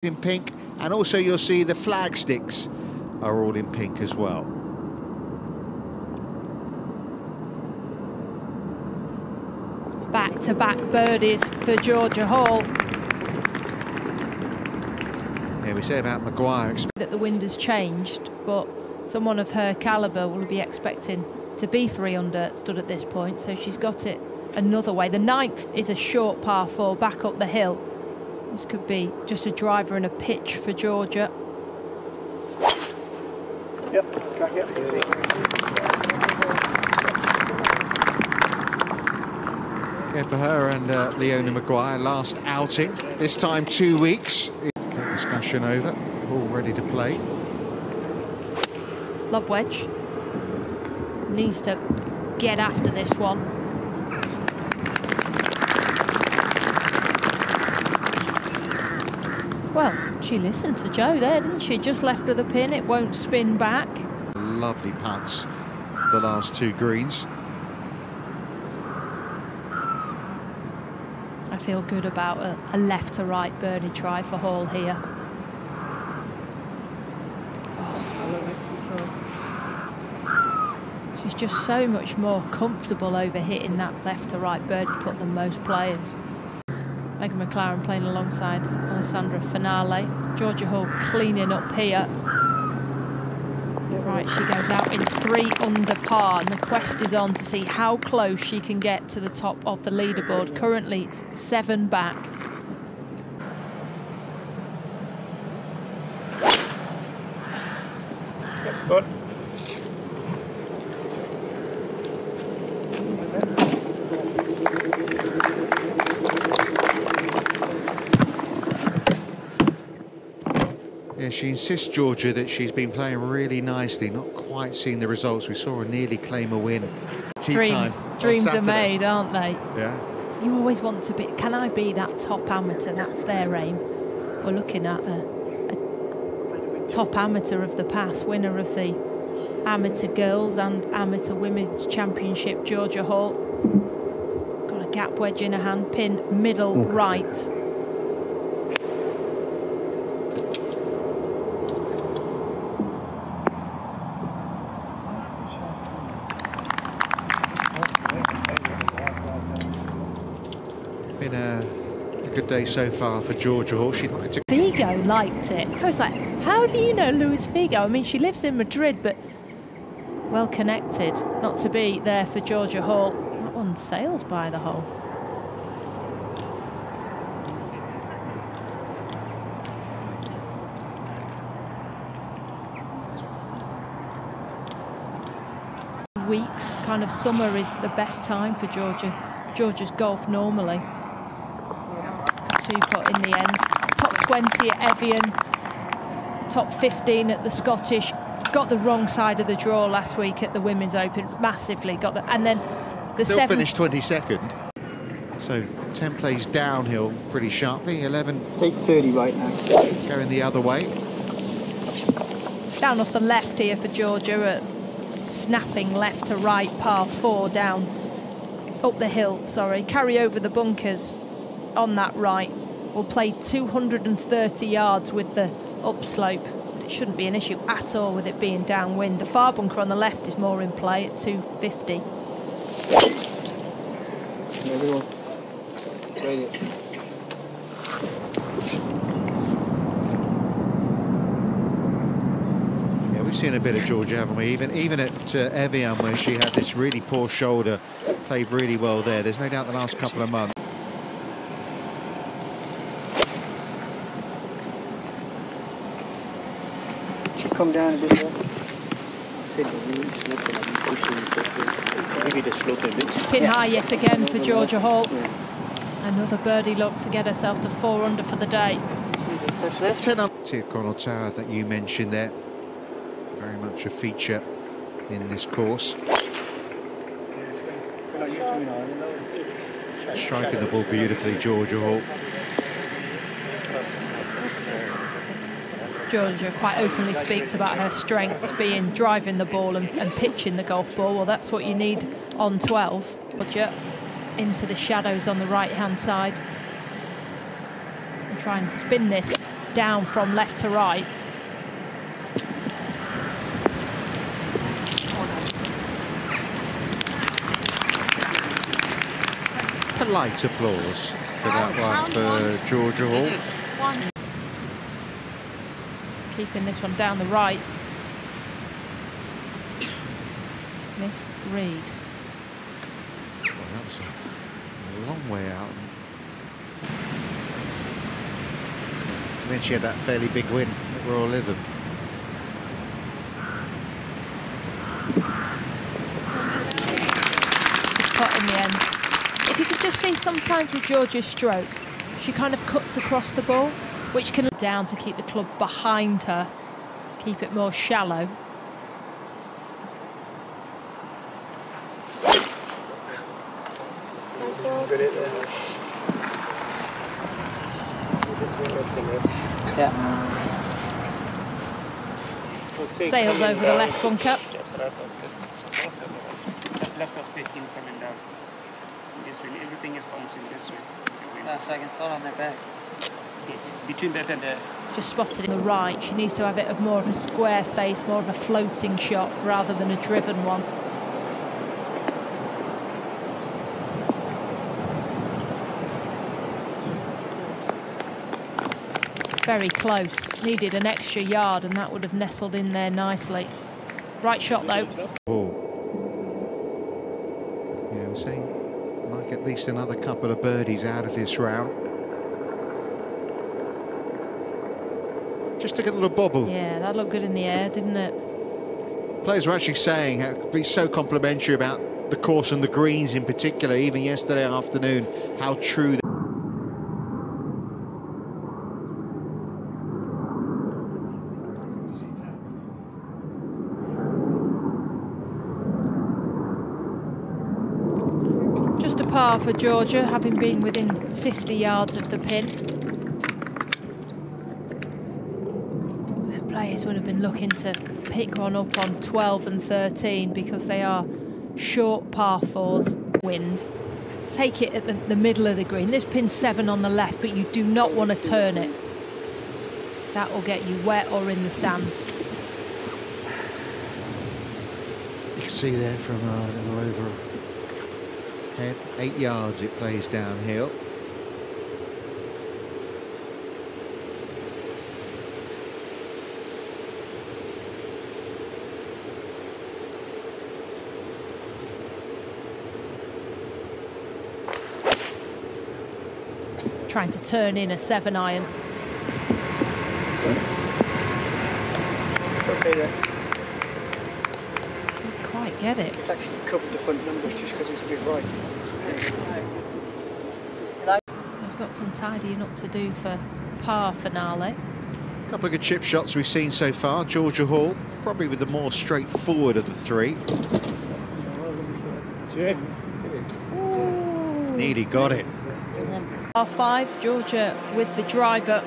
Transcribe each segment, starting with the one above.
in pink, and also you'll see the flag sticks are all in pink as well. Back-to-back birdies for Georgia Hall. Yeah, we say about Maguire that the wind has changed, but someone of her calibre will be expecting to be 3 under stood at this point, so she's got it another way. The 9th is a short par 4 back up the hill. This could be just a driver and a pitch for Georgia. Yep, track it. Yeah, for her and Leona Maguire, last outing, this time 2 weeks. Discussion over, all ready to play. Lob wedge. Needs to get after this one. Well, she listened to Joe there, didn't she? Just left of the pin, it won't spin back. Lovely putts, the last 2 greens. I feel good about a left to right birdie try for Hall here. Oh. She's just so much more comfortable over hitting that left to right birdie putt than most players. Megan McLaren playing alongside Alessandra Finale. Georgia Hall cleaning up here. Right, she goes out in 3 under par, and the quest is on to see how close she can get to the top of the leaderboard. Currently 7 back. Good. Yeah, she insists, Georgia, that she's been playing really nicely, not quite seeing the results. We saw her nearly claim a win. Dreams are made, aren't they? Yeah. You always want to be, can I be that top amateur? That's their aim. We're looking at a top amateur of the past, winner of the amateur girls and amateur women's championship, Georgia Hall. Got a gap wedge in her hand, pin middle right. Been a good day so far for Georgia Hall. She'd like to... Figo liked it. I was like, how do you know Luis Figo? I mean, she lives in Madrid, but well connected not to be there for Georgia Hall. That one sails by the hole. Weeks, kind of summer is the best time for Georgia's golf normally. 2 putt in the end. Top 20 at Evian, top 15 at the Scottish. Got the wrong side of the draw last week at the Women's Open, massively got the, and then the Still finished 22nd. So 10 plays downhill pretty sharply. 11 take 30 right now. Going the other way. Down off the left here for Georgia, snapping left to right par 4 down up the hill, sorry. Carry over the bunkers on that right. We'll play 230 yards with the upslope. It shouldn't be an issue at all with it being downwind. The far bunker on the left is more in play at 250. Everyone. Ready. Yeah, we've seen a bit of Georgia, haven't we? Even at Evian, where she had this really poor shoulder, played really well there. There's no doubt the last couple of months. Come down a bit more. Maybe the slope a bit. Pin high yet again for Georgia Hall. Another birdie look to get herself to 4 under for the day. 10 up to Connaught Tower that you mentioned there. Very much a feature in this course. Striking the ball beautifully, Georgia Hall. Georgia quite openly speaks about her strengths being driving the ball and pitching the golf ball. Well, that's what you need on 12. Georgia into the shadows on the right-hand side. And try and spin this down from left to right. Polite applause for that one for Georgia Hall. Keeping this one down the right. Miss Reed. Well, that was a long way out. And then she had that fairly big win at Royal Lytham. Cut in the end. If you could just see sometimes with Georgia's stroke, she kind of cuts across the ball, which can down to keep the club behind her, keep it more shallow. Yeah. Sails over the left bunker. Just left of 15 coming down. This way, everything is bouncing this way. So I can start on their back. Between that and the... Just spotted it on the right. She needs to have it of more of a square face, more of a floating shot rather than a driven one. Very close. Needed an extra yard and that would have nestled in there nicely. Right shot though. Oh. Yeah, we're saying like at least another couple of birdies out of this round. Just took a little bobble. Yeah, that looked good in the air, didn't it? Players were actually saying how it could be so complimentary about the course and the greens in particular, even yesterday afternoon, how true. Just a par for Georgia, having been within 50 yards of the pin. Players would have been looking to pick one up on 12 and 13 because they are short par fours. Wind. Take it at the middle of the green. This pin's 7 on the left, but you do not want to turn it. That will get you wet or in the sand. You can see there from a little over head, 8 yards it plays downhill. Trying to turn in a 7-iron. It's okay there. Didn't quite get it. It's actually covered the front numbers just because it's a bit right. So he's got some tidying up to do for par finale. A couple of good chip shots we've seen so far. Georgia Hall, probably with the more straightforward of the three. Nearly got it. Par 5, Georgia with the driver.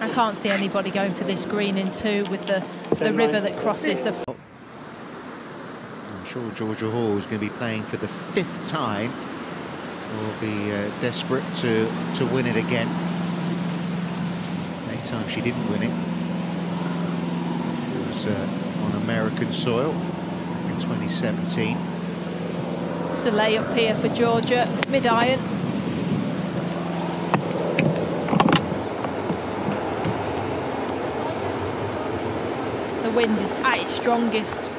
I can't see anybody going for this green in 2 with the river that crosses the... I'm sure Georgia Hall is going to be playing for the 5th time. Will be desperate to win it again. Anytime she didn't win it, it was on American soil in 2017. Just a layup here for Georgia, mid-iron. The wind is at its strongest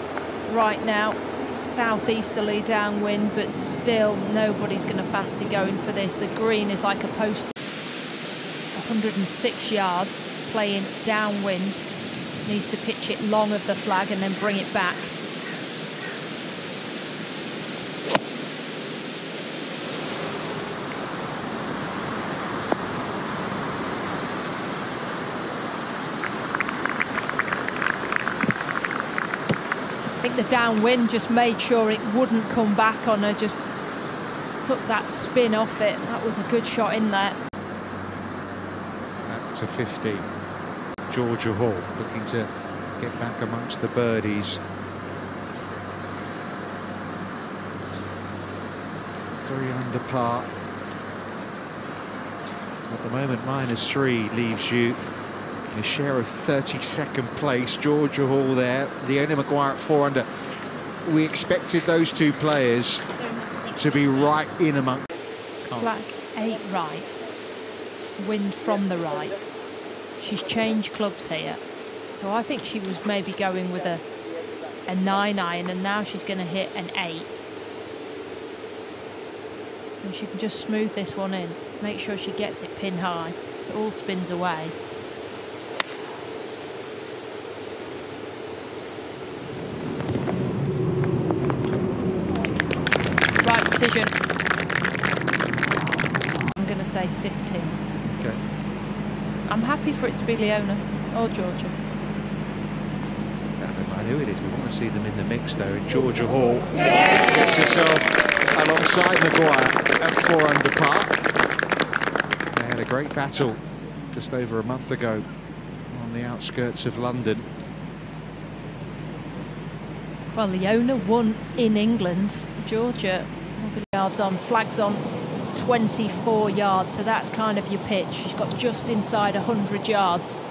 right now. Southeasterly downwind, but still nobody's going to fancy going for this. The green is like a post. 106 yards, playing downwind. Needs to pitch it long of the flag and then bring it back. I think the downwind just made sure it wouldn't come back on her, just took that spin off it. That was a good shot in there. Back to 50. Georgia Hall, looking to get back amongst the birdies. 3 under par. At the moment, -3 leaves you in a share of 32nd place. Georgia Hall there, Leona Maguire at 4 under. We expected those two players to be right in among. Flag 8 right, wind from the right. She's changed clubs here, so I think she was maybe going with a 9 iron, and now she's going to hit an 8. So she can just smooth this one in, make sure she gets it pin high, so it all spins away. Right decision. I'm going to say 15. Okay. I'm happy for it to be Leona or Georgia. I don't mind who it is. We want to see them in the mix, though. And Georgia Hall gets herself alongside Maguire at 4 under par. They had a great battle just over a month ago on the outskirts of London. Well, Leona won in England. Georgia will be yards on, flags on 24 yards, so that's kind of your pitch. She's got just inside 100 yards.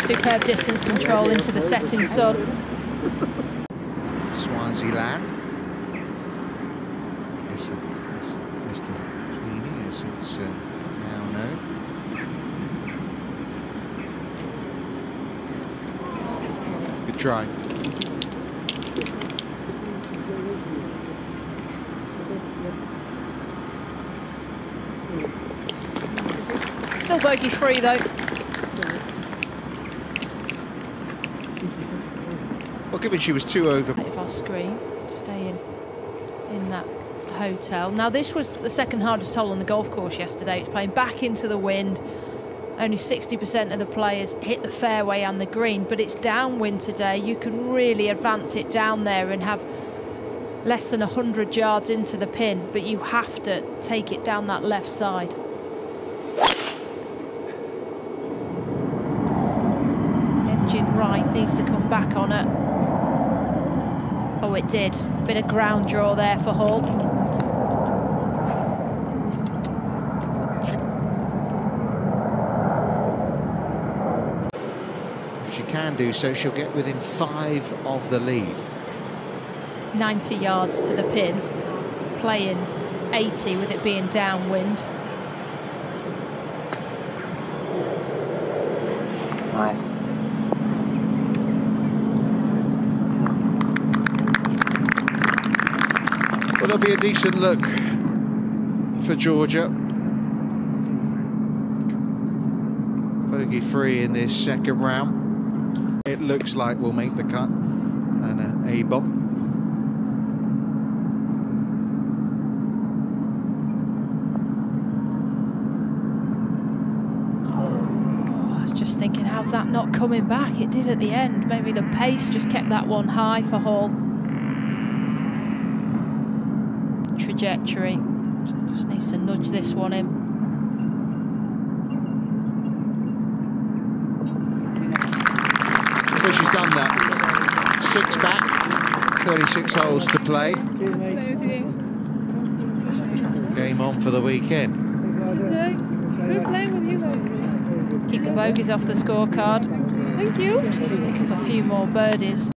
Superb distance control into the setting sun. Swaziland. Yes, Mr. Tweeny, as it's now known. Good try. Still bogey free though. Well, given she was 2 over. If our screen, staying in that hotel. Now this was the second hardest hole on the golf course yesterday. It's playing back into the wind. Only 60% of the players hit the fairway and the green, but it's downwind today. You can really advance it down there and have less than 100 yards into the pin, but you have to take it down that left side. Edging right, needs to come back on it. Oh, it did. Bit of ground draw there for Hall. If she can do so, she'll get within 5 of the lead. 90 yards to the pin, playing 80 with it being downwind. Nice. Well, it'll be a decent look for Georgia. Bogey free in this second round. It looks like we'll make the cut and an A-bomb. Just thinking, how's that not coming back? It did at the end. Maybe the pace just kept that one high for Hall. Trajectory. Just needs to nudge this one in. So she's done that. 6 back, 36 holes to play. Game on for the weekend. Keep the bogeys off the scorecard. Thank you. Pick up a few more birdies.